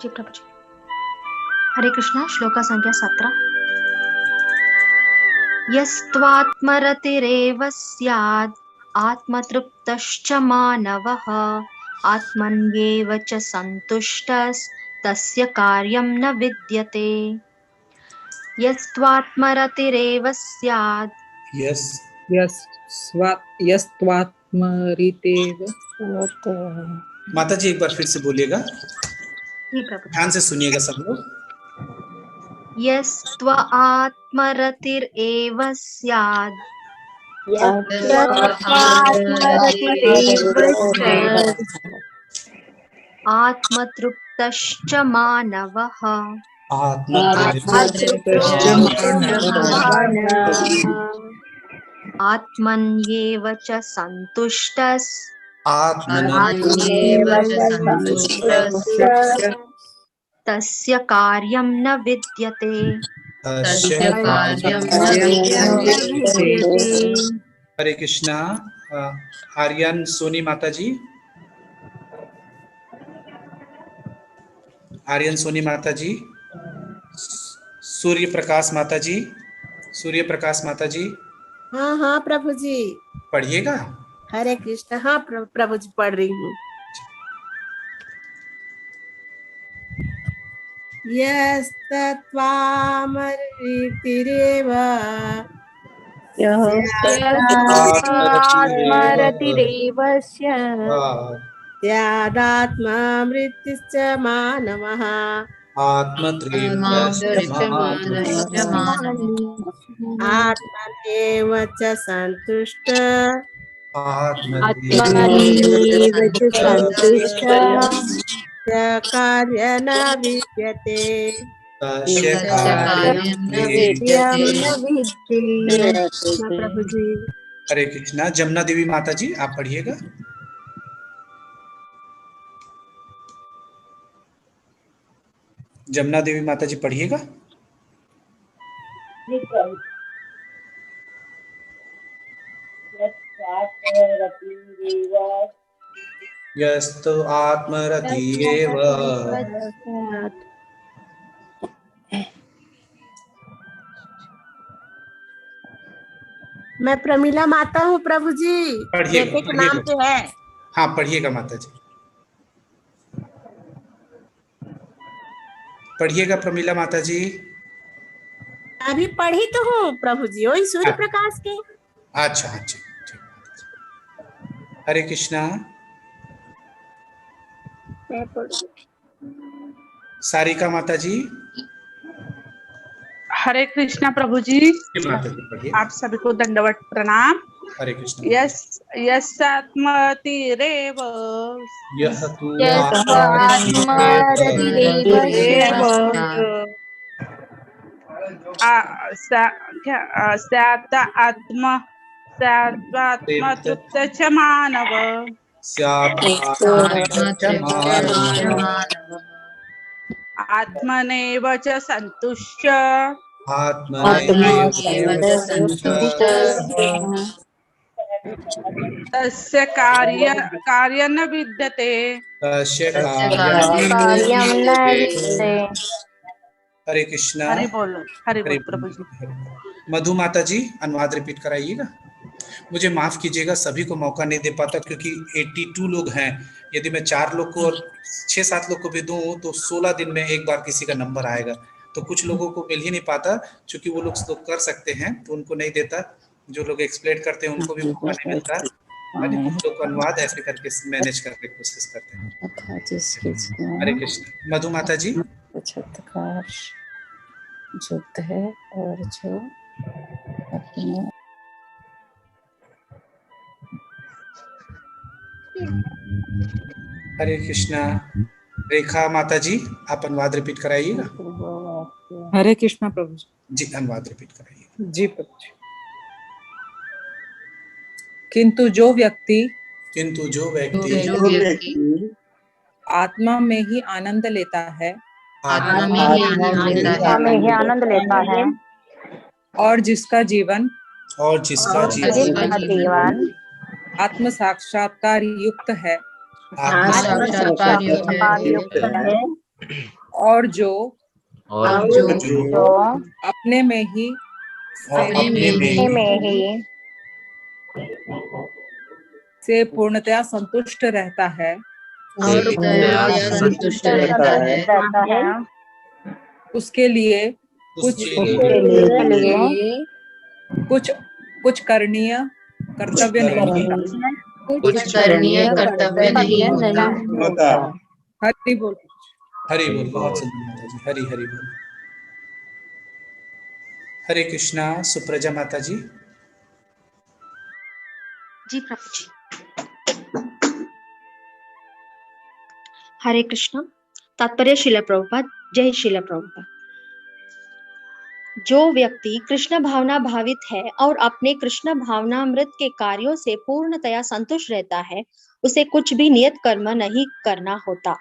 जी प्रभु जी। हरे कृष्णा। श्लोका संख्या 17। यस्त्वात्मरतिरेव स्यात् आत्मतृप्तश्च मानवः आत्मन्येव च सन्तुष्टस्तस्य कार्यं न विद्यते। यस्त्वात्मरतिरेव स्यात्। यस यस्त्वात्मरितेव माता जी एक बार फिर से बोलिएगा, जी प्रभु जी। ध्यान से सुनिएगा सब लोग। यस्त्वात्मरतिरेव स्यात् आत्मतृप्तश्च मानवः आत्मन्येव च तस्य कार्यं न विद्यते। हरे कृष्णा। आर्यन सोनी माता जी, आर्यन सोनी माता जी, सूर्य प्रकाश माता जी, सूर्य प्रकाश माता जी हाँ हाँ प्रभु जी पढ़िएगा। हरे कृष्ण। हाँ प्रभु जी पढ़ रही हूँ। यस्तत्त्वामरतिरेव आत्मरतिरेव स्यादात्मामृतिश्च मानवः आत्मन्येव च सन्तुष्ट आत्मन्येव च सन्तुष्ट कार्य न विद्यते। कार्यं न विद्यते। प्रभु जी हरे कृष्णा। जमुना देवी माता जी आप पढ़िएगा। जमुना देवी माता जी पढ़िएगा। यस्तु आत्मरतिरेव मैं प्रमीला माता हूँ प्रभु जी, पढ़िएगा बेटे के नाम पे है। हाँ पढ़िएगा माता जी, पढ़िएगा प्रमीला माता जी। अभी पढ़ी तो हूँ प्रभु जी, वही सूर्य प्रकाश के। अच्छा अच्छा ठीक। हरे कृष्णा। सारिका माता जी। हरे कृष्णा प्रभु जी। माता जी पढ़िए। आप सभी को दंडवत प्रणाम। हरे कृष्णा। यस्यात्मरतिरेव यह तु आत्मरतिरेव स्यात्मतृप्त च मानव आत्मनेव च सन्तुष्ट तस्य कार्य न विद्यते। हरे कृष्णा। हरि बोल प्रभु जी। मधु माता जी अनुवाद रिपीट कराइएगा। मुझे माफ कीजिएगा, सभी को मौका नहीं दे पाता क्योंकि 82 लोग हैं। यदि मैं 4 लोग को और 6-7 लोग को भी दूं तो 16 दिन में एक बार किसी का नंबर आएगा, तो कुछ लोगों को मिल ही नहीं पाता। क्योंकि वो लोग तो कर सकते हैं तो उनको नहीं देता, जो लोग एक्सप्लेन करते हैं उनको भी मौका नहीं मिलता। कुछ लोग अनुवाद ऐसे करके मैनेज करने की कोशिश करते हैं। हरे कृष्ण। मधु माता जी। युद्ध है और जो अपने हरे कृष्णा। रेखा माता जी आप अनुवाद रिपीट कराइएगा। हरे कृष्णा प्रभु जी अनुवाद रिपीट कराइएगा। जी प्रभु जी। किंतु जो व्यक्ति आत्मा में ही आनंद लेता है और जिसका जीवन आत्म साक्षात्कार युक्त है और जो और जो अपने में ही अपने में ही से पूर्णतया संतुष्ट रहता है, और संतुष्ट रहता है, उसके लिए कुछ उसके लिए कुछ कुछ करणीय कर्तव्य नहीं कुछ करणीय कर्तव्य नहीं होता। हरि बोल। हरि बोल। बहुत सुंदर माता जी, हरि हरि बोल। हरे कृष्णा। सुप्रजा माता जी। जी प्रभु जी। हरे कृष्णा। तात्पर्य शिला प्रभुपाद। जय शिला प्रभुपाद। जो व्यक्ति कृष्ण भावना भावित है और अपने कृष्ण भावनामृत के कार्यों से पूर्णतया संतुष्ट रहता है, उसे कुछ भी नियत कर्म नहीं करना होता।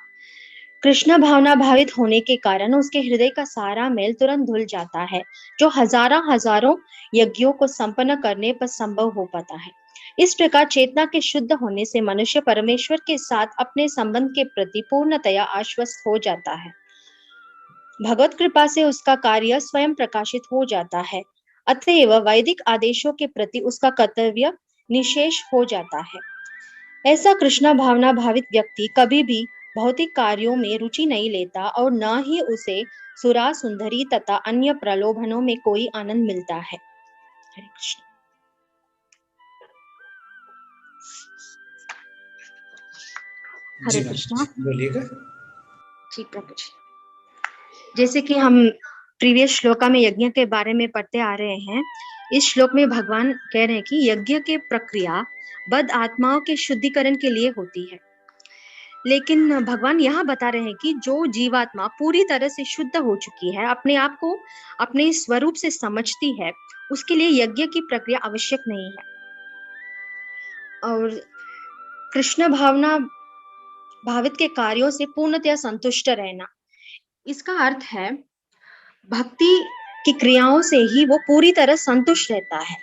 कृष्ण भावना भावित होने के कारण उसके हृदय का सारा मेल तुरंत धुल जाता है, जो हजारों यज्ञों को संपन्न करने पर संभव हो पाता है। इस प्रकार चेतना के शुद्ध होने से मनुष्य परमेश्वर के साथ अपने संबंध के प्रति पूर्णतया आश्वस्त हो जाता है। भगवत कृपा से उसका कार्य स्वयं प्रकाशित हो जाता है, अतएव वैदिक आदेशों के प्रति उसका कर्तव्य निशेष हो जाता है। ऐसा कृष्ण भावना भावित व्यक्ति कभी भी भौतिक कार्यों में रुचि नहीं लेता और न ही उसे सुरा सुंदरी तथा अन्य प्रलोभनों में कोई आनंद मिलता है। हरे कृष्ण। हरे कृष्णा। बोलिएगा। जी प्रभु जी। जैसे कि हम प्रीवियस श्लोका में यज्ञ के बारे में पढ़ते आ रहे हैं, इस श्लोक में भगवान कह रहे हैं कि यज्ञ की प्रक्रिया बद आत्माओं के शुद्धिकरण के लिए होती है, लेकिन भगवान यहाँ बता रहे हैं कि जो जीवात्मा पूरी तरह से शुद्ध हो चुकी है, अपने आप को अपने स्वरूप से समझती है, उसके लिए यज्ञ की प्रक्रिया आवश्यक नहीं है। और कृष्ण भावना भावित के कार्यों से पूर्णतया संतुष्ट रहना, इसका अर्थ है भक्ति की क्रियाओं से ही वो पूरी तरह संतुष्ट रहता है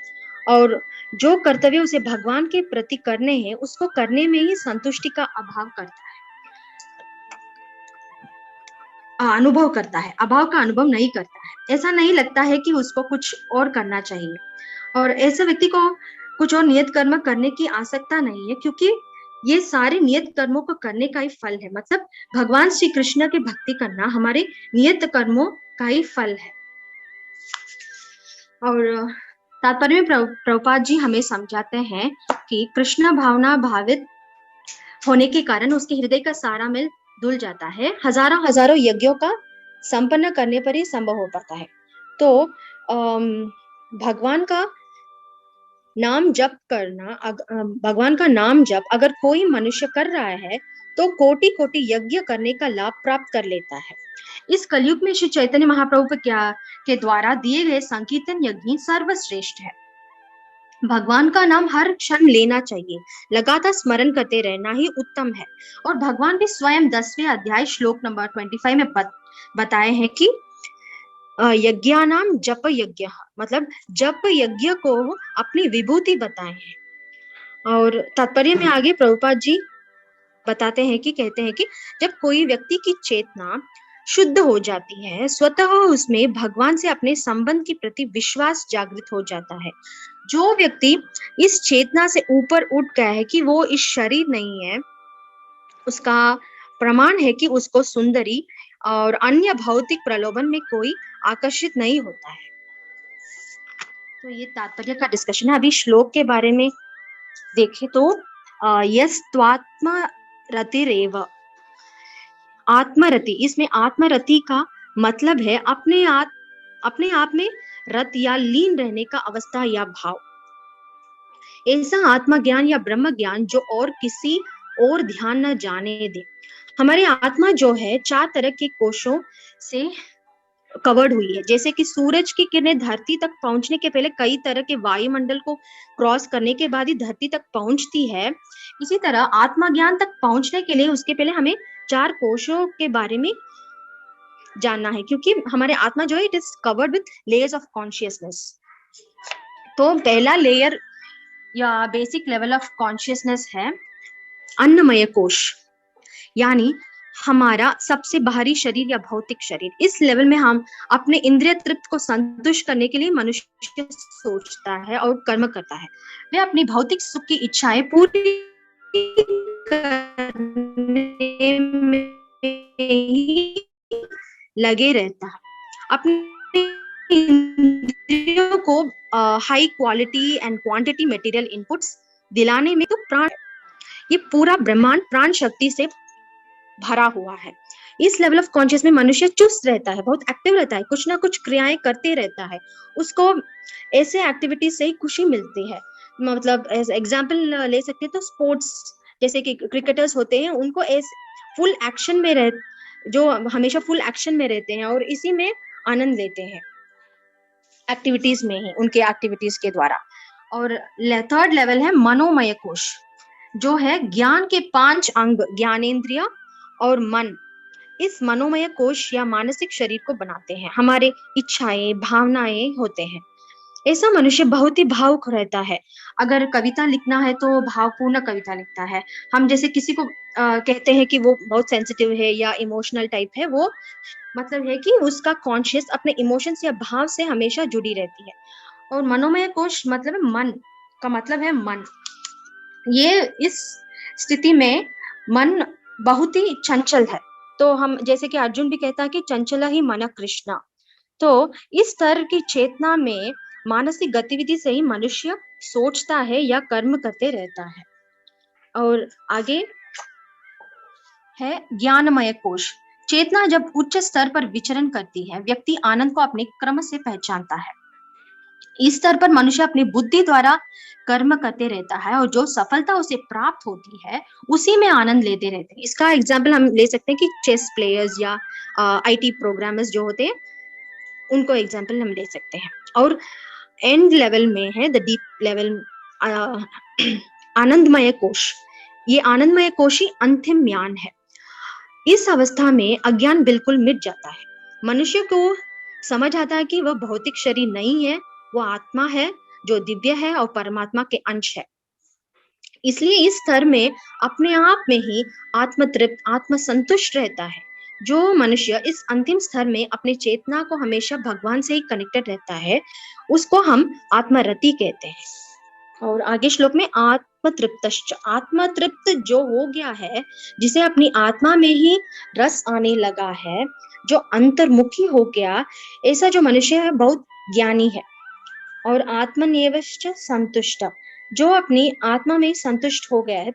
और जो कर्तव्य उसे भगवान के प्रति करने हैं, उसको करने में ही संतुष्टि का अभाव करता है, अनुभव करता है, अभाव का अनुभव नहीं करता है। ऐसा नहीं लगता है कि उसको कुछ और करना चाहिए, और ऐसे व्यक्ति को कुछ और नियत कर्म करने की आवश्यकता नहीं है, क्योंकि ये सारे नियत कर्मों को करने का ही फल है। मतलब भगवान श्री कृष्ण की भक्ति करना हमारे नियत कर्मों का ही फल है। और तात्पर्य में प्रभुपाद जी हमें समझाते हैं कि कृष्ण भावना भावित होने के कारण उसके हृदय का सारा मेल धुल जाता है, हजारों यज्ञों का संपन्न करने पर ही संभव हो पाता है। तो भगवान का नाम जप करना, भगवान का नाम जप अगर कोई मनुष्य कर रहा है तो कोटि कोटि यज्ञ करने का लाभ प्राप्त कर लेता है। इस कलयुग में श्री चैतन्य महाप्रभु के द्वारा दिए गए संकीर्तन यज्ञ सर्वश्रेष्ठ है। भगवान का नाम हर क्षण लेना चाहिए, लगातार स्मरण करते रहना ही उत्तम है। और भगवान भी स्वयं 10वें अध्याय श्लोक नंबर 25 में बताए हैं कि यज्ञानाम जप यज्ञ, मतलब जप यज्ञ को अपनी विभूति बताए हैं। और तात्पर्य में आगे प्रभुपाद जी बताते हैं कि कहते हैं कि जब कोई व्यक्ति की चेतना शुद्ध हो जाती है, स्वतः उसमें भगवान से अपने संबंध के प्रति विश्वास जागृत हो जाता है। जो व्यक्ति इस चेतना से ऊपर उठ गया है कि वो इस शरीर नहीं है, उसका प्रमाण है कि उसको सुंदरी और अन्य भौतिक प्रलोभन में कोई आकर्षित नहीं होता है। तो ये तात्पर्य का डिस्कशन है। अभी श्लोक के बारे में देखें तो यस्त्वात्म रतिरेव, आत्मरति, इसमें आत्मरति का मतलब है अपने आप में रत या लीन रहने का अवस्था या भाव। ऐसा आत्मज्ञान या ब्रह्म ज्ञान जो और किसी और ध्यान न जाने दे। हमारी आत्मा जो है 4 तरह के कोशों से कवर्ड हुई है। जैसे कि सूरज की किरणें धरती तक पहुंचने के पहले कई तरह के वायुमंडल को क्रॉस करने के बाद ही धरती तक पहुंचती है, इसी तरह आत्मज्ञान तक पहुंचने के लिए उसके पहले हमें 4 कोशों के बारे में जानना है, क्योंकि हमारे आत्मा जो है it is covered with layers of consciousness. तो पहला लेयर या बेसिक लेवल ऑफ कॉन्शियसनेस है अन्नमय कोश, यानी हमारा सबसे बाहरी शरीर या भौतिक शरीर। इस लेवल में हम अपने इंद्रिय तृप्त को संतुष्ट करने के लिए मनुष्य सोचता है और कर्म करता है। वह अपनी भौतिक सुख की इच्छाएं पूरी करने में ही लगे रहता है। अपने इंद्रियों को high quality and quantity material inputs दिलाने में तो प्राण, ये पूरा ब्रह्मांड प्राण शक्ति से भरा हुआ है। इस लेवल ऑफ कॉन्शियस में मनुष्य चुस्त रहता है, बहुत एक्टिव रहता है, कुछ ना कुछ क्रियाएं करते रहता है। उसको ऐसे एक्टिविटी से ही खुशी मिलती है। मतलब एग्जांपल ले सकते हैं तो स्पोर्ट्स, जैसे कि क्रिकेटर्स होते हैं, उनको फुल एक्शन में जो हमेशा फुल एक्शन में रहते हैं और इसी में आनंद लेते हैं, एक्टिविटीज में ही, उनके एक्टिविटीज के द्वारा। और थर्ड लेवल है मनोमय कोश, जो है ज्ञान के 5 अंग, ज्ञानेंद्रिय और मन, इस मनोमय कोश या मानसिक शरीर को बनाते हैं। हमारे इच्छाएं, भावनाएं होते हैं। ऐसा मनुष्य बहुत ही भावुक रहता है। अगर कविता लिखना है तो भावपूर्ण कविता लिखता है। हम जैसे किसी को कहते हैं कि वो बहुत सेंसिटिव है या इमोशनल टाइप है, वो मतलब है कि उसका कॉन्शियस अपने इमोशंस या भाव से हमेशा जुड़ी रहती है। और मनोमय कोश मतलब है मन का, मतलब है मन। ये इस स्थिति में मन बहुत ही चंचल है। तो हम जैसे कि अर्जुन भी कहता है कि चंचल ही मन कृष्णा। तो इस स्तर की चेतना में मानसिक गतिविधि से ही मनुष्य सोचता है या कर्म करते रहता है। और आगे है ज्ञानमय कोश। चेतना जब उच्च स्तर पर विचरण करती है, व्यक्ति आनंद को अपने क्रम से पहचानता है। इस स्तर पर मनुष्य अपनी बुद्धि द्वारा कर्म करते रहता है और जो सफलता उसे प्राप्त होती है उसी में आनंद लेते रहते हैं। इसका एग्जाम्पल हम ले सकते हैं कि चेस प्लेयर्स या आईटी प्रोग्रामर्स जो होते हैं, उनको एग्जाम्पल हम ले सकते हैं। और एंड लेवल में है द डीप लेवल, आनंदमय कोश। ये आनंदमय कोश ही अंतिम ज्ञान है। इस अवस्था में अज्ञान बिल्कुल मिट जाता है। मनुष्य को समझ आता है कि वह भौतिक शरीर नहीं है, वो आत्मा है जो दिव्य है और परमात्मा के अंश है। इसलिए इस स्तर में अपने आप में ही आत्मतृप्त, आत्मसंतुष्ट रहता है। जो मनुष्य इस अंतिम स्तर में अपने चेतना को हमेशा भगवान से ही कनेक्टेड रहता है, उसको हम आत्मरति कहते हैं। और आगे श्लोक में आत्मतृप्तश्च, आत्मतृप्त जो हो गया है, जिसे अपनी आत्मा में ही रस आने लगा है, जो अंतर्मुखी हो गया, ऐसा जो मनुष्य है बहुत ज्ञानी है। और आत्मन्येवश्च संतुष्ट, जो अपनी आत्मा में संतुष्ट हो गया है,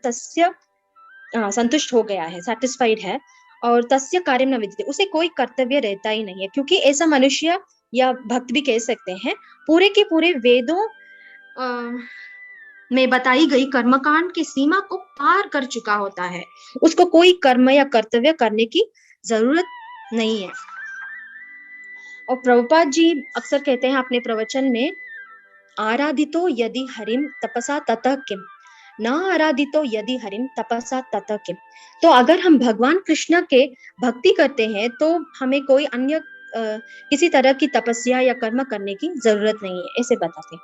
संतुष्ट हो गया है, सेटिस्फाइड है। और तस्य कार्यम न विद्यते, उसे कोई कर्तव्य रहता ही नहीं है, क्योंकि ऐसा मनुष्य या भक्त भी कह सकते हैं, पूरे के पूरे वेदों में बताई गई कर्मकांड की सीमा को पार कर चुका होता है। उसको कोई कर्म या कर्तव्य करने की जरूरत नहीं है। और प्रभुपाद जी अक्सर कहते हैं अपने प्रवचन में, आराधितो यदि हरिम तपसा ततः किम, न आराधितो यदि हरिम तपसा ततः किम। तो अगर हम भगवान कृष्ण के भक्ति करते हैं तो हमें कोई अन्य किसी तरह की तपस्या या कर्म करने की जरूरत नहीं है, ऐसे बताते हैं।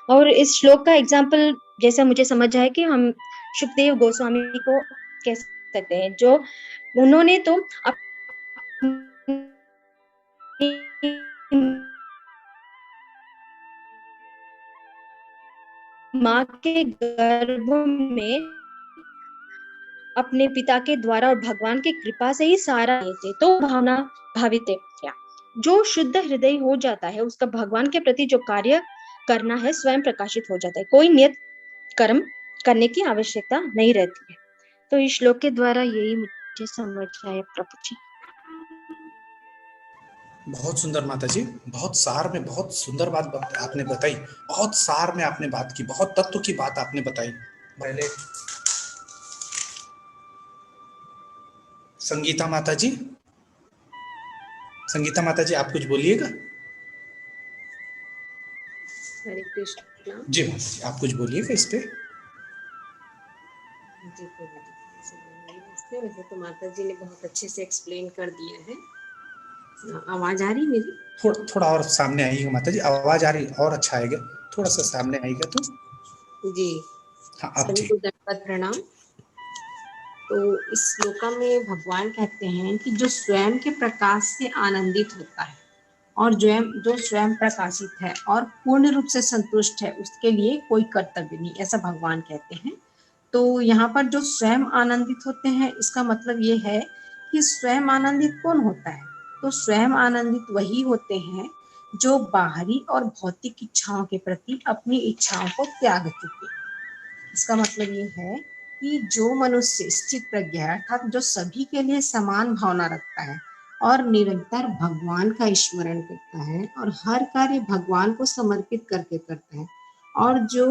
और इस श्लोक का एग्जाम्पल जैसा मुझे समझ आया कि हम सुखदेव गोस्वामी को कह सकते हैं, जो उन्होंने तो माँ के गर्भ में अपने पिता के द्वारा और भगवान की कृपा से ही सारा थे, तो भावना भावित क्या, जो शुद्ध हृदय हो जाता है उसका भगवान के प्रति जो कार्य करना है स्वयं प्रकाशित हो जाता है, कोई नियत कर्म करने की आवश्यकता नहीं रहती है। तो इस श्लोक के द्वारा यही मुझे समझ आया प्रभु जी। बहुत सुंदर माता जी, बहुत सार में बहुत सुंदर बात आपने बताई, बहुत सार में आपने बात की, बहुत तत्व की बात आपने बताई। पहले संगीता माता जी, संगीता माता जी आप कुछ बोलिएगा। हरे कृष्णा जी माता जी आप कुछ बोलिएगा इस पे। जी वैसे तो माता जी ने बहुत अच्छे से एक्सप्लेन कर दिया है। आवाज आ रही मेरी? थोड़ा और सामने आइएगा माता जी, आवाज आ रही और अच्छा आएगा, थोड़ा सा सामने आएगा तो। जी हाँ अब सभी जी। को दंडवत प्रणाम। तो इस श्लोका में भगवान कहते हैं कि जो स्वयं के प्रकाश से आनंदित होता है और जो स्वयं प्रकाशित है और पूर्ण रूप से संतुष्ट है, उसके लिए कोई कर्तव्य नहीं, ऐसा भगवान कहते हैं। तो यहाँ पर जो स्वयं आनंदित होते हैं, इसका मतलब ये है कि स्वयं आनंदित कौन होता है? तो स्वयं आनंदित वही होते हैं जो बाहरी और भौतिक इच्छाओं के प्रति अपनी इच्छाओं को त्याग चुके। इसका मतलब ये है कि जो मनुष्य स्थित प्रज्ञ है, अर्थात जो सभी के लिए समान भावना रखता है और निरंतर भगवान का स्मरण करता है और हर कार्य भगवान को समर्पित करके करता है, और जो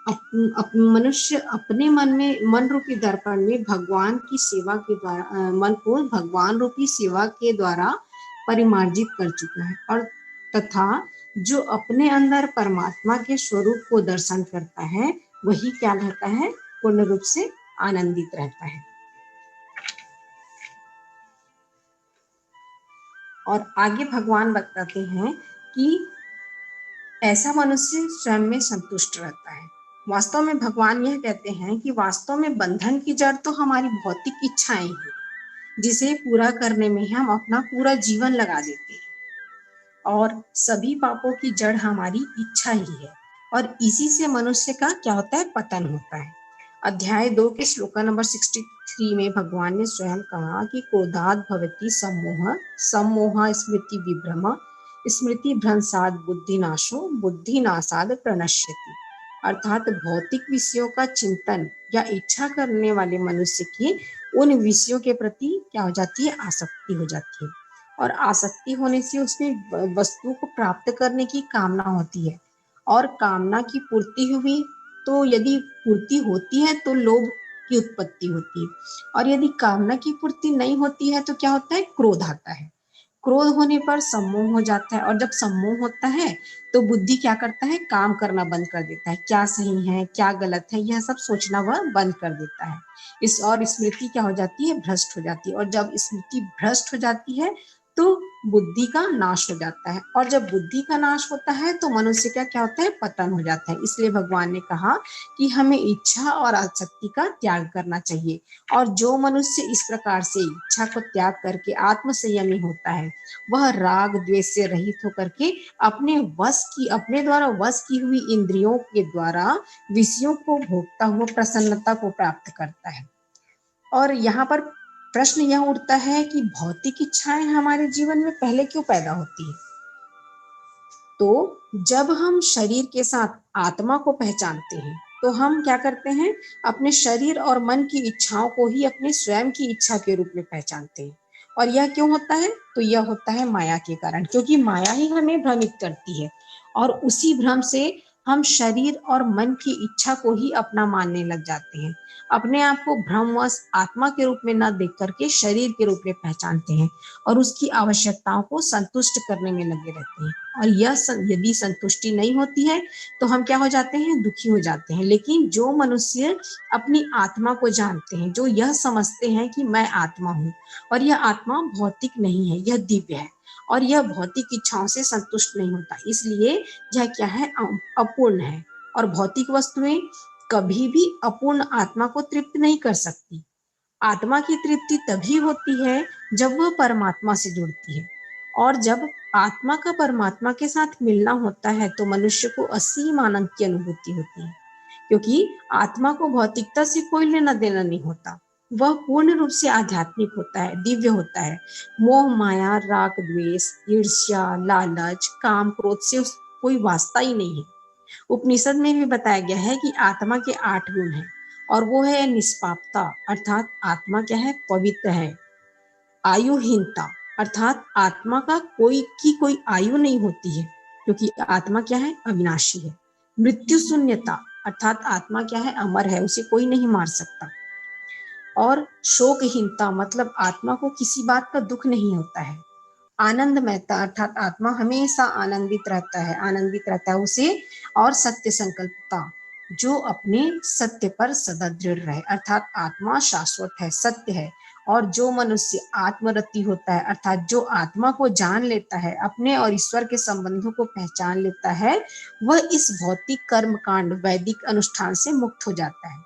मनुष्य अपने मन रूपी दर्पण में भगवान की सेवा के द्वारा मन को भगवान रूपी सेवा के द्वारा परिमार्जित कर चुका है, और तथा जो अपने अंदर परमात्मा के स्वरूप को दर्शन करता है, वही क्या रहता है? पूर्ण रूप से आनंदित रहता है। और आगे भगवान बताते हैं कि ऐसा मनुष्य स्वयं में संतुष्ट रहता है। वास्तव में भगवान यह कहते हैं कि वास्तव में बंधन की जड़ तो हमारी भौतिक इच्छाएं ही, जिसे पूरा करने में हम अपना पूरा जीवन लगा देते हैं, और सभी पापों की जड़ हमारी इच्छा ही है, और इसी से मनुष्य का क्या होता है? पतन होता है। अध्याय 2 के श्लोका नंबर 63 में भगवान ने स्वयं कहा कि क्रोधात् भवति सम्मोह, सम्मोह स्मृति विभ्रम, स्मृति भ्रंशात् बुद्धिनाशो, बुद्धिनाशात् प्रणश्यति। अर्थात भौतिक विषयों का चिंतन या इच्छा करने वाले मनुष्य की उन विषयों के प्रति क्या हो जाती है? आसक्ति हो जाती है, और आसक्ति होने से उसमें वस्तु को प्राप्त करने की कामना होती है, और कामना की पूर्ति हुई तो यदि पूर्ति होती है तो लोभ की उत्पत्ति होती है, और यदि कामना की पूर्ति नहीं होती है तो क्या होता है? क्रोध आता है। क्रोध होने पर सम्मोह हो जाता है, और जब सम्मोह होता है तो बुद्धि क्या करता है? काम करना बंद कर देता है, क्या सही है क्या गलत है यह सब सोचना वह बंद कर देता है। और स्मृति क्या हो जाती है? भ्रष्ट हो जाती है, और जब स्मृति भ्रष्ट हो जाती है तो बुद्धि का नाश हो जाता है, और जब बुद्धि का नाश होता है तो मनुष्य का क्या होता है? पतन हो जाता है। इसलिए भगवान ने कहा कि हमें इच्छा और आसक्ति का त्याग करना चाहिए, और जो मनुष्य इस प्रकार से इच्छा को त्याग करके आत्म संयमी होता है, वह राग द्वेष से रहित होकर के अपने द्वारा वश की हुई इंद्रियों के द्वारा विषयों को भोगता हुआ प्रसन्नता को प्राप्त करता है। और यहाँ पर प्रश्न यह उठता है कि भौतिक इच्छाएं हमारे जीवन में पहले क्यों पैदा होती है? तो जब हम शरीर के साथ आत्मा को पहचानते हैं तो हम क्या करते हैं? अपने शरीर और मन की इच्छाओं को ही अपने स्वयं की इच्छा के रूप में पहचानते हैं। और यह क्यों होता है? तो यह होता है माया के कारण, क्योंकि माया ही हमें भ्रमित करती है, और उसी भ्रम से हम शरीर और मन की इच्छा को ही अपना मानने लग जाते हैं। अपने आप को भ्रमवश आत्मा के रूप में न देख करके शरीर के रूप में पहचानते हैं, और उसकी आवश्यकताओं को संतुष्ट करने में लगे रहते हैं, और यदि संतुष्टि नहीं होती है तो हम क्या हो जाते हैं? दुखी हो जाते हैं। लेकिन जो मनुष्य अपनी आत्मा को जानते हैं, जो यह समझते हैं कि मैं आत्मा हूँ, और यह आत्मा भौतिक नहीं है, यह दिव्य है, और यह भौतिक इच्छाओं से संतुष्ट नहीं होता, इसलिए यह क्या है? अपूर्ण है। और भौतिक वस्तुएं कभी भी अपूर्ण आत्मा को तृप्त नहीं कर सकती। आत्मा की तृप्ति तभी होती है जब वह परमात्मा से जुड़ती है, और जब आत्मा का परमात्मा के साथ मिलना होता है तो मनुष्य को असीम आनंद की अनुभूति होती है, क्योंकि आत्मा को भौतिकता से कोई लेना देना नहीं होता। वह पूर्ण रूप से आध्यात्मिक होता है, दिव्य होता है। मोह माया राग द्वेष ईर्ष्या लालच काम क्रोध से कोई वास्ता ही नहीं है। उपनिषद में भी बताया गया है कि आत्मा के 8 गुण हैं, और वो है निष्पापता, अर्थात आत्मा क्या है? पवित्र है। आयुहीनता, अर्थात आत्मा का कोई आयु नहीं होती है, क्योंकि आत्मा क्या है? अविनाशी है। मृत्यु शून्यता, अर्थात आत्मा क्या है? अमर है, उसे कोई नहीं मार सकता। और शोकहीनता, मतलब आत्मा को किसी बात का दुख नहीं होता है। आनंदमयता, अर्थात आत्मा हमेशा आनंदित रहता है उसे। और सत्य संकल्पता, जो अपने सत्य पर सदा दृढ़ रहे, अर्थात आत्मा शाश्वत है, सत्य है। और जो मनुष्य आत्मरति होता है, अर्थात जो आत्मा को जान लेता है, अपने और ईश्वर के संबंधों को पहचान लेता है, वह इस भौतिक कर्म कांड वैदिक अनुष्ठान से मुक्त हो जाता है,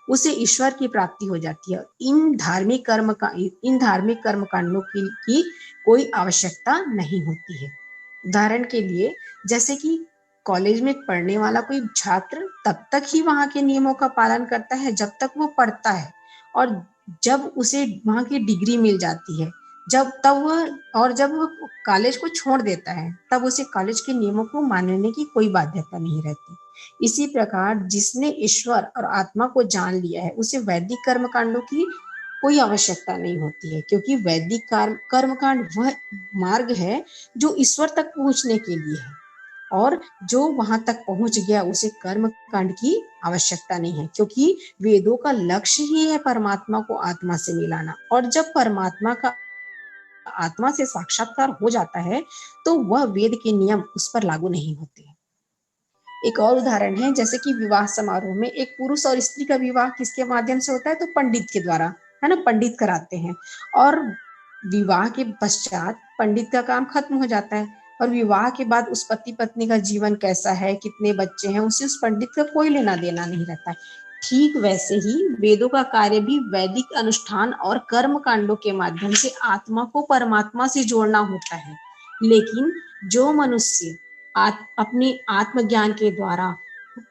उसे ईश्वर की प्राप्ति हो जाती है। इन धार्मिक कर्म कांडों की कोई आवश्यकता नहीं होती है। उदाहरण के लिए जैसे कि कॉलेज में पढ़ने वाला कोई छात्र तब तक ही वहां के नियमों का पालन करता है जब तक वो पढ़ता है, और जब उसे वहां की डिग्री मिल जाती है जब वह कॉलेज को छोड़ देता है तब उसे कॉलेज के नियमों को मानने की कोई बाध्यता नहीं रहती। इसी प्रकार जिसने ईश्वर और आत्मा को जान लिया है उसे वैदिक कर्मकांडों की कोई आवश्यकता नहीं होती है, क्योंकि वैदिक कर्मकांड वह मार्ग है जो ईश्वर तक पहुंचने के लिए है, और जो वहां तक पहुंच गया उसे कर्म कांड की आवश्यकता नहीं है, क्योंकि वेदों का लक्ष्य ही है परमात्मा को आत्मा से मिलाना। और जब परमात्मा का आत्मा से साक्षात्कार हो जाता है तो वह वेद के नियम उस पर लागू नहीं होते। एक और उदाहरण है, जैसे कि विवाह समारोह में एक पुरुष और स्त्री का विवाह किसके माध्यम से होता है, तो पंडित के द्वारा, है ना, पंडित कराते हैं। और विवाह के पश्चात पंडित का काम खत्म हो जाता है, और विवाह के बाद उस पति पत्नी का जीवन कैसा है, कितने बच्चे हैं, उससे उस पंडित का कोई लेना देना नहीं रहता है। ठीक वैसे ही वेदों का कार्य भी वैदिक अनुष्ठान और कर्म कांडों के माध्यम से आत्मा को परमात्मा से जोड़ना होता है। लेकिन जो मनुष्य अपने आत्मज्ञान के द्वारा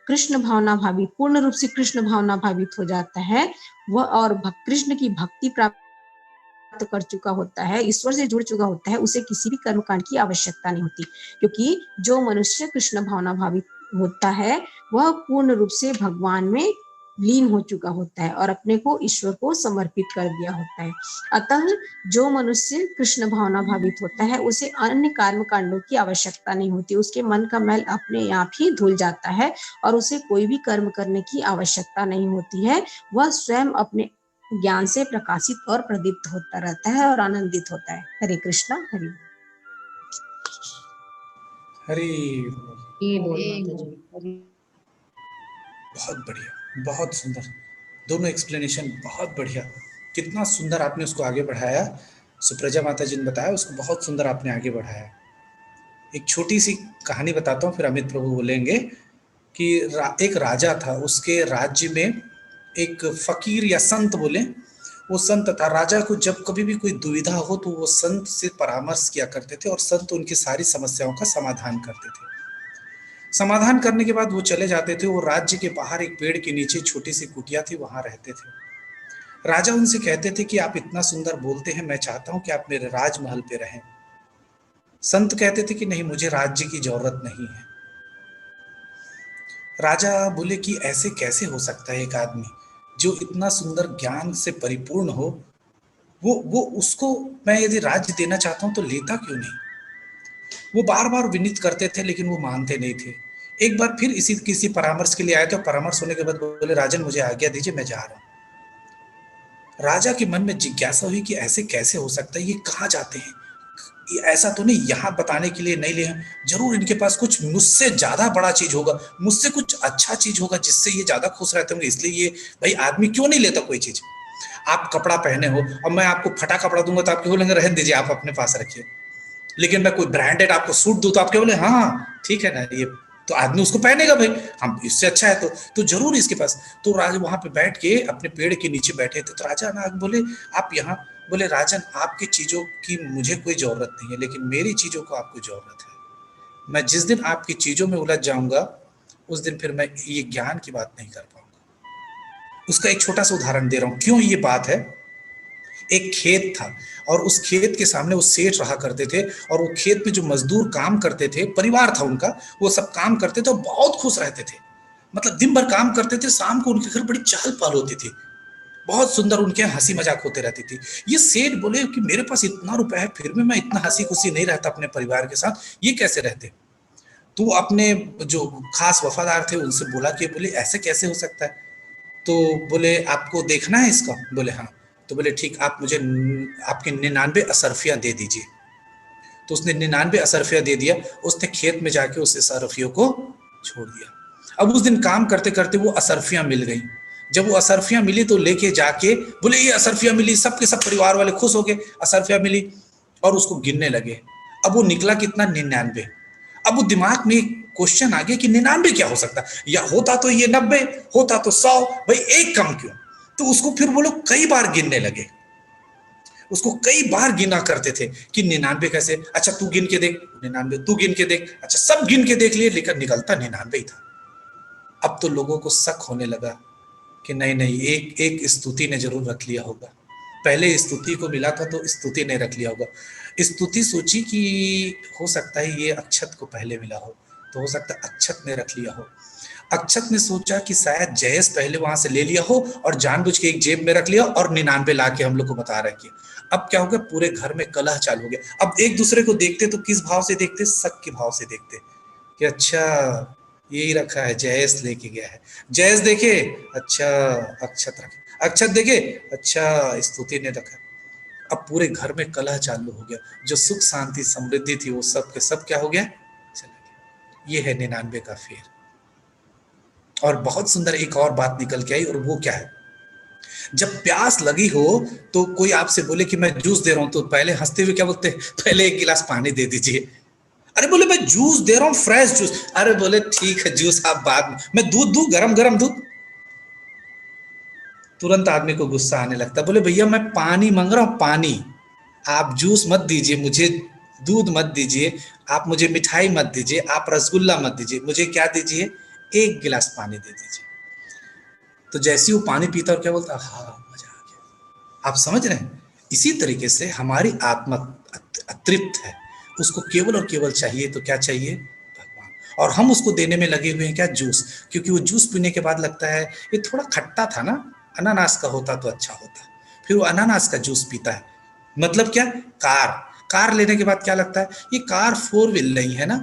कृष्ण भावना भावी, पूर्ण रूप से कृष्ण भावना भावित हो जाता है, वह और कृष्ण की भक्ति प्राप्त कर चुका होता है, ईश्वर से जुड़ चुका होता है, उसे किसी भी कर्मकांड की आवश्यकता नहीं होती, क्योंकि जो मनुष्य कृष्ण भावना भावित होता है वह पूर्ण रूप से भगवान में लीन हो चुका होता है और अपने को ईश्वर को समर्पित कर दिया होता है। अतः जो मनुष्य कृष्ण भावना भावित होता है उसे अन्य कर्म कांडों की आवश्यकता नहीं होती, उसके मन का मैल अपने आप ही धुल जाता है और उसे कोई भी कर्म करने की आवश्यकता नहीं होती है। वह स्वयं अपने ज्ञान से प्रकाशित और प्रदीप्त होता रहता है और आनंदित होता है। हरे कृष्णा। हरि बहुत बढ़िया, बहुत सुंदर, दोनों एक्सप्लेनेशन बहुत बढ़िया। कितना सुंदर आपने उसको आगे बढ़ाया। सुप्रजा माता जी ने बताया, उसको बहुत सुंदर आपने आगे बढ़ाया। एक छोटी सी कहानी बताता हूँ, फिर अमित प्रभु बोलेंगे कि एक राजा था, उसके राज्य में एक फकीर या संत बोले, वो संत था। राजा को जब कभी भी कोई दुविधा हो तो वो संत से परामर्श किया करते थे और संत उनकी सारी समस्याओं का समाधान करते थे। समाधान करने के बाद वो चले जाते थे। वो राज्य के बाहर एक पेड़ के नीचे छोटी सी कुटिया थी, वहां रहते थे। राजा उनसे कहते थे कि आप इतना सुंदर बोलते हैं, मैं चाहता हूं कि आप मेरे राजमहल पे रहें। संत कहते थे कि नहीं, मुझे राज्य की जरूरत नहीं है। राजा बोले कि ऐसे कैसे हो सकता है, एक आदमी जो इतना सुंदर ज्ञान से परिपूर्ण हो, वो उसको मैं यदि राज्य देना चाहता हूं तो लेता क्यों नहीं। वो बार बार विनीत करते थे लेकिन वो मानते नहीं थे। एक बार फिर किसी परामर्श के लिए आए थे, परामर्श होने के बाद बोले, राजन मुझे आज्ञा दीजिए, मैं जा रहा हूं। राजा के मन में जिज्ञासा हुई कि ऐसे कैसे हो सकता है, ये कहाँ जाते हैं, ऐसा तो नहीं यहाँ बताने के लिए नहीं ले, जरूर इनके पास कुछ मुझसे ज्यादा बड़ा चीज होगा, मुझसे कुछ अच्छा चीज होगा जिससे ये ज्यादा खुश रहते होंगे, इसलिए ये भाई आदमी क्यों नहीं लेता कोई चीज। आप कपड़ा पहने हो और मैं आपको फटा कपड़ा दूंगा तो आप क्यों बोलेंगे रहने दीजिए, आप अपने पास रखिए। लेकिन मैं कोई ब्रांडेड आपको सूट दूं तो आप क्या बोले, हाँ ठीक है ना, ये तो आदमी उसको पहनेगा भाई, हम इससे अच्छा है तो जरूर इसके पास। तो राजा वहां पे बैठ के अपने पेड़ के नीचे बैठे थे। तो राजा ना बोले, आप यहाँ, बोले राजन आपकी चीजों की मुझे कोई जरूरत नहीं है, लेकिन मेरी चीजों को आपको जरूरत है। मैं जिस दिन आपकी चीजों में उलझ जाऊंगा उस दिन फिर मैं ये ज्ञान की बात नहीं कर पाऊंगा। उसका एक छोटा सा उदाहरण दे रहा हूं, क्यों ये बात है। एक खेत था और उस खेत के सामने वो सेठ रहा करते थे, और वो खेत में जो मजदूर काम करते थे, परिवार था उनका, वो सब काम करते थे और बहुत खुश रहते थे। मतलब दिन भर काम करते थे, शाम को उनके घर बड़ी चहल पहल होती थी, बहुत सुंदर उनके हंसी मजाक होते रहती थी। ये सेठ बोले कि मेरे पास इतना रुपया है फिर भी मैं इतना हंसी खुशी नहीं रहता अपने परिवार के साथ, ये कैसे रहते। तो अपने जो खास वफादार थे उनसे बोला कि बोले ऐसे कैसे हो सकता है। तो बोले आपको देखना है इसका, बोले हाँ। तो बोले ठीक, आप मुझे आपके 99 असरफियां दे दीजिए। तो उसने 99 असरफियां दे दिया। उसने खेत में जाके उस असरफियों को छोड़ दिया। अब उस दिन काम करते करते वो असरफियां मिल गई। जब वो असरफियां मिली तो लेके जाके बोले ये असरफियां मिली, सबके सब परिवार वाले खुश हो गए, असरफियां मिली, और उसको गिनने लगे। अब वो निकला कितना, 99। अब वो दिमाग में क्वेश्चन आ गया कि 99 क्या हो सकता है, या होता तो ये 90, होता तो 100, भाई एक कम क्यों। तो उसको फिर वो लोग कई बार गिनने लगे, उसको कई बार गिना करते थे कि 99 कैसे, अच्छा तू गिन के देख 99, तू गिन के देख, अच्छा सब गिन के देख लिए, लेकिन निकलता 99 ही था। अब तो लोगों को शक होने लगा कि नहीं नहीं, एक एक स्तुति ने जरूर रख लिया होगा, पहले स्तुति को मिला था तो स्तुति ने रख लिया होगा। स्तुति सोची कि हो सकता है ये अक्षत को पहले मिला हो, तो हो सकता है अक्षत ने रख लिया हो। अक्षत ने सोचा कि शायद जयेश पहले वहां से ले लिया हो और जानबूझ के एक जेब में रख लिया और 99 ला के हम लोग को बता रहा है कि अब क्या हो गया, पूरे घर में कलह चालू हो गया। अब एक दूसरे को देखते तो किस भाव से देखते, शक के भाव से देखते कि अच्छा यही रखा है, जयेश लेके गया है, जयेश देखे अच्छा अक्षत रखे, अक्षत देखे अच्छा स्तुति ने रखा। अब पूरे घर में कलह चालू हो गया, जो सुख शांति समृद्धि थी वो सब के सब क्या हो गया, चला गया। ये है 99 का फेर। और बहुत सुंदर एक और बात निकल के आई, और वो क्या है, जब प्यास लगी हो तो कोई आपसे बोले कि मैं जूस दे रहा हूं, तो पहले हंसते हुए क्या बोलते हैं, पहले एक गिलास पानी दे दीजिए। अरे बोले मैं जूस दे रहा हूं, फ्रेश जूस, अरे बोले ठीक है जूस आप बाद में, मैं दूध दूं, गरम गरम दूध। तुरंत आदमी को गुस्सा आने लगता, बोले भैया मैं पानी मांग रहा हूं, पानी, आप जूस मत दीजिए मुझे, दूध मत दीजिए, आप मुझे मिठाई मत दीजिए, आप रसगुल्ला मत दीजिए, मुझे क्या दीजिए, एक गिलास पानी दे दीजिए। तो जैसे वो पानी पीता और क्या बोलता, हाँ मजा आ गया। आप समझ रहे हैं, इसी तरीके से हमारी आत्मा अतृप्त है, उसको केवल और केवल चाहिए तो क्या चाहिए, भगवान। और हम उसको देने में लगे हुए हैं क्या, जूस, क्योंकि वो जूस पीने के बाद लगता है ये थोड़ा खट्टा था ना, अनानास का होता तो अच्छा होता, फिर वो अनानास का जूस पीता है। मतलब क्या, कार लेने के बाद क्या लगता है, ये कार 4 व्हील नहीं है ना,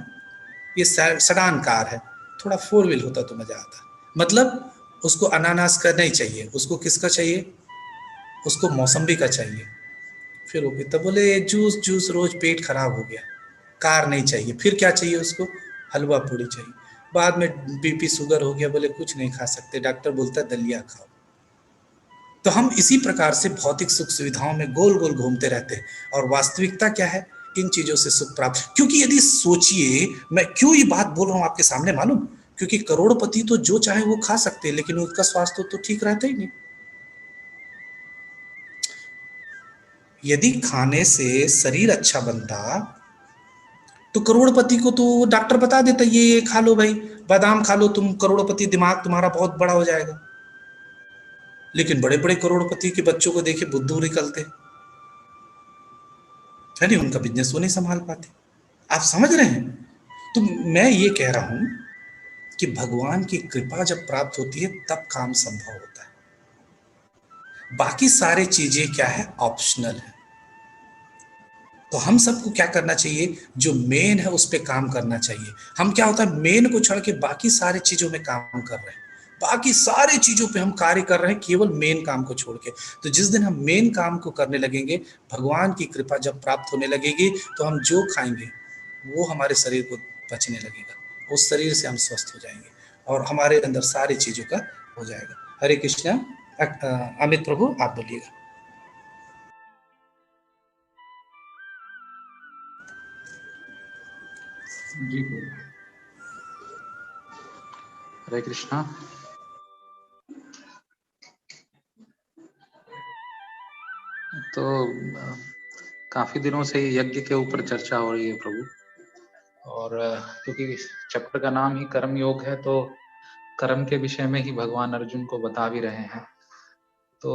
ये सेडान कार है, थोड़ा 4 व्हील होता तो मजा आता। मतलब उसको अनानास का नहीं चाहिए, उसको किसका चाहिए, उसको मौसम्बी का चाहिए। फिर वो पीता, बोले जूस रोज पेट खराब हो गया, कार नहीं चाहिए। फिर क्या चाहिए उसको, हलवा पूड़ी चाहिए। बाद में बीपी शुगर हो गया, बोले कुछ नहीं खा सकते, डॉक्टर बोलता है दलिया खाओ। तो हम इसी प्रकार से भौतिक सुख सुविधाओं में गोल गोल घूमते रहते हैं, और वास्तविकता क्या है, इन चीजों से सुख प्राप्त। क्योंकि यदि सोचिए, मैं क्यों ये बात बोल रहा हूं आपके सामने मालूम, क्योंकि करोड़पति तो जो चाहे वो खा सकते हैं, लेकिन उनका स्वास्थ्य तो ठीक रहता ही नहीं। यदि खाने से शरीर अच्छा बनता तो करोड़पति को तो डॉक्टर बता देता, ये खा लो भाई, बादाम खा लो, तुम करोड़पति, दिमाग तुम्हारा बहुत बड़ा हो जाएगा। लेकिन बड़े बड़े करोड़पति के बच्चों को देखे बुद्धू निकलते है नहीं, उनका बिजनेस वो नहीं संभाल पाते। आप समझ रहे हैं। तो मैं ये कह रहा हूं कि भगवान की कृपा जब प्राप्त होती है तब काम संभव होता है, बाकी सारे चीजें क्या है, ऑप्शनल है। तो हम सबको क्या करना चाहिए, जो मेन है उस पर काम करना चाहिए। हम क्या होता है, मेन को छोड़ के बाकी सारे चीजों में काम कर रहे हैं, बाकी सारी चीजों पे हम कार्य कर रहे हैं, केवल मेन काम को छोड़ के। तो जिस दिन हम मेन काम को करने लगेंगे, भगवान की कृपा जब प्राप्त होने लगेगी, तो हम जो खाएंगे वो हमारे शरीर को पचने लगेगा, उस शरीर से हम स्वस्थ हो जाएंगे और हमारे अंदर सारी चीजों का हो जाएगा। हरे कृष्णा। अमित प्रभु आप बोलिएगा। जी हरे कृष्णा। तो काफी दिनों से यज्ञ के ऊपर चर्चा हो रही है प्रभु, और क्योंकि चैप्टर का नाम ही कर्म योग है, तो कर्म के विषय में ही भगवान अर्जुन को बता भी रहे हैं। तो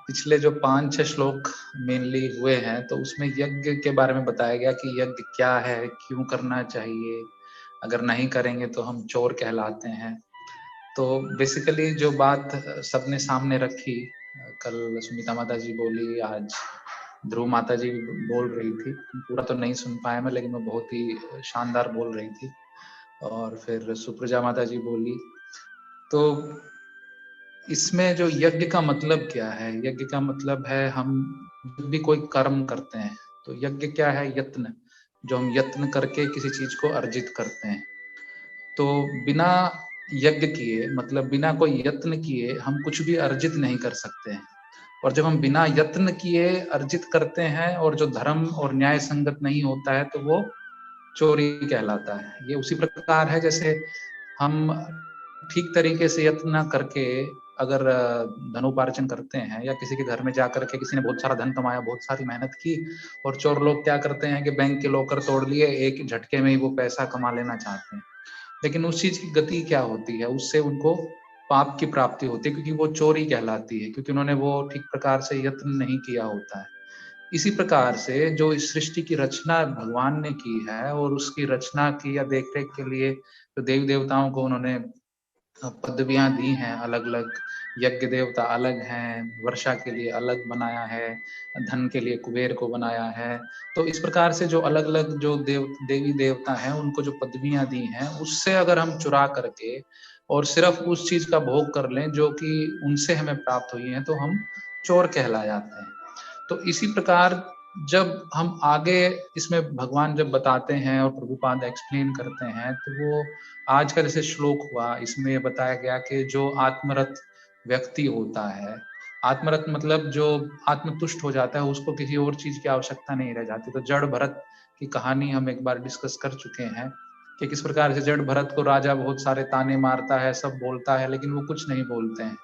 पिछले जो 5-6 श्लोक मेनली हुए हैं, तो उसमें यज्ञ के बारे में बताया गया कि यज्ञ क्या है, क्यों करना चाहिए, अगर नहीं करेंगे तो हम चोर कहलाते हैं। तो बेसिकली जो बात सबने सामने रखी, कल सुनीता माता जी बोली, आज ध्रुव माता जी बोल रही थी, पूरा तो नहीं सुन पाया मैं, लेकिन वो बहुत ही शानदार बोल रही थी, और फिर सुप्रजा माता जी बोली। तो इसमें जो यज्ञ का मतलब क्या है, यज्ञ का मतलब है हम जब भी कोई कर्म करते हैं, तो यज्ञ क्या है, यत्न, जो हम यत्न करके किसी चीज को अर्जित करते हैं। तो बिना यज्ञ किए, मतलब बिना कोई यत्न किए हम कुछ भी अर्जित नहीं कर सकते हैं। और जब हम बिना यत्न किए अर्जित करते हैं और जो धर्म और न्याय संगत नहीं होता है, तो वो चोरी कहलाता है। ये उसी प्रकार है जैसे हम ठीक तरीके से यत्न करके अगर धनोपार्जन करते हैं या किसी के घर में जाकर के किसी ने बहुत सारा धन कमाया, बहुत सारी मेहनत की, और चोर लोग क्या करते हैं कि बैंक के लॉकर तोड़ लिए, एक झटके में ही वो पैसा कमा लेना चाहते हैं। लेकिन उस चीज की गति क्या होती है, उससे उनको पाप की प्राप्ति होती है, क्योंकि वो चोरी कहलाती है, क्योंकि उन्होंने वो ठीक प्रकार से यत्न नहीं किया होता है। इसी प्रकार से जो इस सृष्टि की रचना भगवान ने की है और उसकी रचना की या देखरेख के लिए जो देवी देवताओं को उन्होंने पदवियां दी हैं अलग अलग, यज्ञ देवता अलग हैं, वर्षा के लिए अलग बनाया है, धन के लिए कुबेर को बनाया है। तो इस प्रकार से जो अलग अलग जो देवी देवता हैं उनको जो पदवियां दी हैं, उससे अगर हम चुरा करके और सिर्फ उस चीज का भोग कर लें जो कि उनसे हमें प्राप्त हुई है, तो हम चोर कहला जाते हैं। तो इसी प्रकार जब हम आगे इसमें भगवान जब बताते हैं और प्रभुपाद एक्सप्लेन करते हैं, तो वो आज का जैसे श्लोक हुआ, इसमें ये बताया गया कि जो आत्मरत व्यक्ति होता है, आत्मरत मतलब जो आत्मतुष्ट हो जाता है, उसको किसी और चीज की आवश्यकता नहीं रह जाती। तो जड़ भरत की कहानी हम एक बार डिस्कस कर चुके हैं कि किस प्रकार से जड़ भरत को राजा बहुत सारे ताने मारता है, सब बोलता है, लेकिन वो कुछ नहीं बोलते हैं।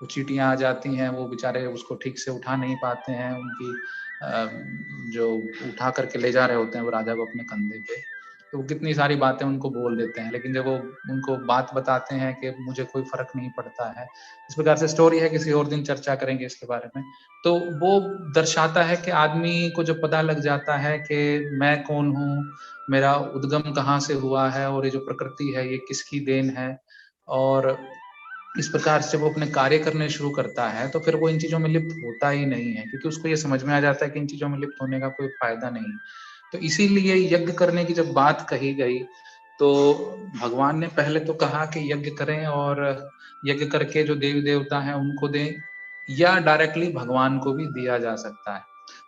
वो चींटियां आ जाती हैं, वो बेचारे उसको ठीक से उठा नहीं पाते हैं, उनकी जो उठा करके ले जा रहे होते हैं वो राजा को अपने कंधे पे, तो वो कितनी सारी बातें उनको बोल देते हैं, लेकिन जब वो उनको बात बताते हैं कि मुझे कोई फर्क नहीं पड़ता है। इस प्रकार से स्टोरी है, किसी और दिन चर्चा करेंगे इसके बारे में। तो वो दर्शाता है कि आदमी को जब पता लग जाता है कि मैं कौन हूँ, मेरा उद्गम कहाँ से हुआ है और ये जो प्रकृति है ये किसकी देन है, और इस प्रकार से वो अपने कार्य करने शुरू करता है, तो फिर वो इन चीजों में लिप्त होता ही नहीं है, क्योंकि उसको ये समझ में आ जाता है कि इन चीजों में लिप्त होने का कोई फायदा नहीं। तो इसीलिए यज्ञ करने की जब बात कही गई, तो भगवान ने पहले तो कहा कि यज्ञ करें और यज्ञ करके जो देवी देवता हैं उनको दें, या डायरेक्टली भगवान को भी दिया जा सकता है।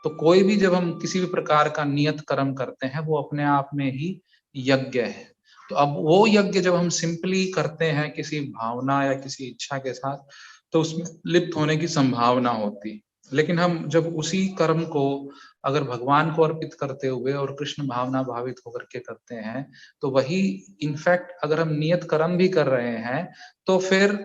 तो कोई भी जब हम किसी भी प्रकार का नियत कर्म करते हैं, वो अपने आप में ही यज्ञ है। तो अब वो यज्ञ जब हम सिंपली करते हैं किसी भावना या किसी इच्छा के साथ, तो उसमें लिप्त होने की संभावना होती। लेकिन हम जब उसी कर्म को अगर भगवान को अर्पित करते हुए और कृष्ण भावना भावित होकर के करते हैं, तो वही इनफैक्ट अगर हम नियत कर्म भी कर रहे हैं, तो फिर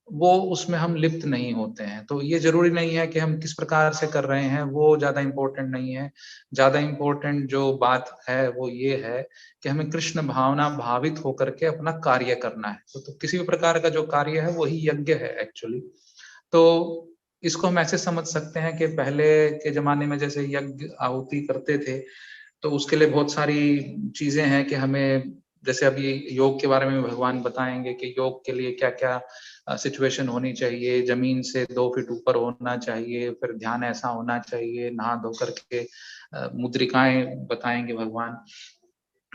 वो उसमें हम लिप्त नहीं होते हैं। तो ये जरूरी नहीं है कि हम किस प्रकार से कर रहे हैं, वो ज्यादा इम्पोर्टेंट नहीं है। ज्यादा इम्पोर्टेंट जो बात है वो ये है कि हमें कृष्ण भावना भावित होकर के अपना कार्य करना है। तो किसी भी प्रकार का जो कार्य है वही यज्ञ है एक्चुअली। तो इसको हम ऐसे समझ सकते हैं कि पहले के जमाने में जैसे यज्ञ आहुति करते थे, तो उसके लिए बहुत सारी चीजें हैं कि हमें, जैसे अभी योग के बारे में भगवान बताएंगे कि योग के लिए क्या क्या सिचुएशन होनी चाहिए, जमीन से 2 फीट ऊपर होना चाहिए, फिर ध्यान ऐसा होना चाहिए, नहा धो करके मुद्रिकाएं बताएंगे भगवान।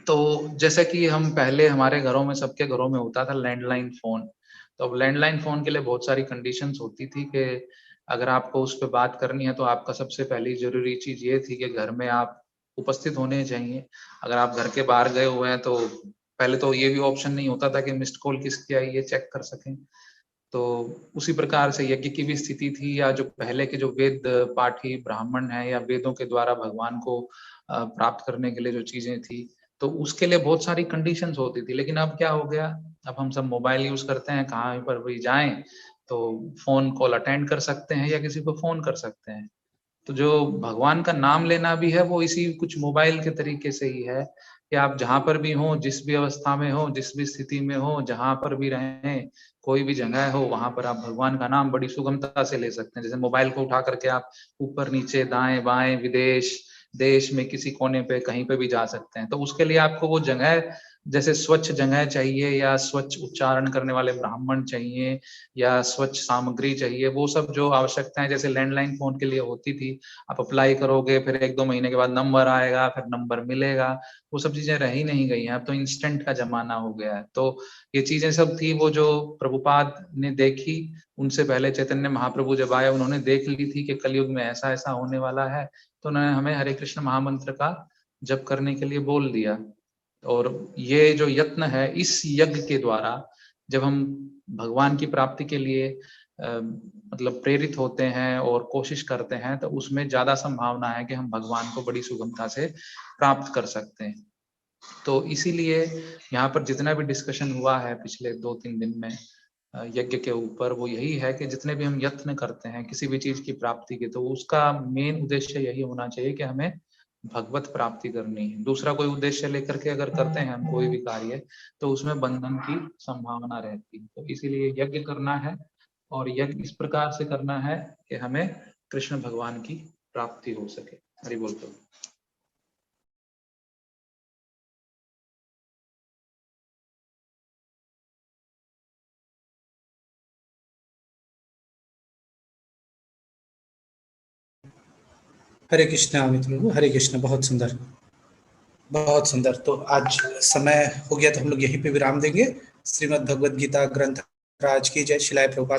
तो जैसे कि हम पहले हमारे घरों में, सबके घरों में होता था लैंडलाइन फोन। तो अब लैंडलाइन फोन के लिए बहुत सारी कंडीशंस होती थी कि अगर आपको उस पर बात करनी है तो आपका सबसे पहली जरूरी चीज ये थी कि घर में आप उपस्थित होने चाहिए। अगर आप घर के बाहर गए हुए हैं तो पहले तो ये भी ऑप्शन नहीं होता था कि मिस्ड कॉल किसकी आई ये चेक कर सकें। तो उसी प्रकार से यज्ञ की भी स्थिति थी, या जो पहले के जो वेद पाठी ब्राह्मण हैं या वेदों के द्वारा भगवान को प्राप्त करने के लिए जो चीजें थी, तो उसके लिए बहुत सारी कंडीशंस होती थी। लेकिन अब क्या हो गया, अब हम सब मोबाइल यूज करते हैं, कहाँ पर भी जाएं तो फोन कॉल अटेंड कर सकते हैं या किसी को फोन कर सकते हैं। तो जो भगवान का नाम लेना भी है वो इसी कुछ मोबाइल के तरीके से ही है कि आप जहां पर भी हो, जिस भी अवस्था में हो, जिस भी स्थिति में हो, जहां पर भी रहें, कोई भी जगह हो, वहां पर आप भगवान का नाम बड़ी सुगमता से ले सकते हैं। जैसे मोबाइल को उठा करके आप ऊपर नीचे दाएं बाएं विदेश देश में किसी कोने पे कहीं पे भी जा सकते हैं। तो उसके लिए आपको वो जगह, जैसे स्वच्छ जगह चाहिए या स्वच्छ उच्चारण करने वाले ब्राह्मण चाहिए या स्वच्छ सामग्री चाहिए, वो सब जो आवश्यकताएं जैसे लैंडलाइन फोन के लिए होती थी, आप अप्लाई करोगे, फिर 1-2 महीने के बाद नंबर आएगा, फिर नंबर मिलेगा, वो सब चीजें रही नहीं गई हैं। अब तो इंस्टेंट का जमाना हो गया है। तो ये चीजें सब थी वो जो प्रभुपाद ने देखी, उनसे पहले चैतन्य महाप्रभु जब आए उन्होंने देख ली थी कि कलयुग में ऐसा ऐसा होने वाला है, तो उन्होंने हमें हरे कृष्ण महामंत्र का जप करने के लिए बोल दिया। और ये जो यत्न है, इस यज्ञ के द्वारा जब हम भगवान की प्राप्ति के लिए मतलब प्रेरित होते हैं और कोशिश करते हैं, तो उसमें ज्यादा संभावना है कि हम भगवान को बड़ी सुगमता से प्राप्त कर सकते हैं। तो इसीलिए यहाँ पर जितना भी डिस्कशन हुआ है पिछले 2-3 दिन में यज्ञ के ऊपर, वो यही है कि जितने भी हम यत्न करते हैं किसी भी चीज की प्राप्ति के, तो उसका मेन उद्देश्य यही होना चाहिए कि हमें भगवत प्राप्ति करनी है। दूसरा कोई उद्देश्य लेकर के अगर करते हैं हम कोई भी कार्य, तो उसमें बंधन की संभावना रहती है। तो इसीलिए यज्ञ करना है, और यज्ञ इस प्रकार से करना है कि हमें कृष्ण भगवान की प्राप्ति हो सके। हरि बोल प्रभु। हरे कृष्णा अमित प्रभु, हरे कृष्णा। बहुत सुंदर, बहुत सुंदर। तो आज समय हो गया तो हम लोग यहीं पे विराम देंगे। श्रीमद् भगवद गीता ग्रंथ राज की जय। शिलाय प्रभुपाद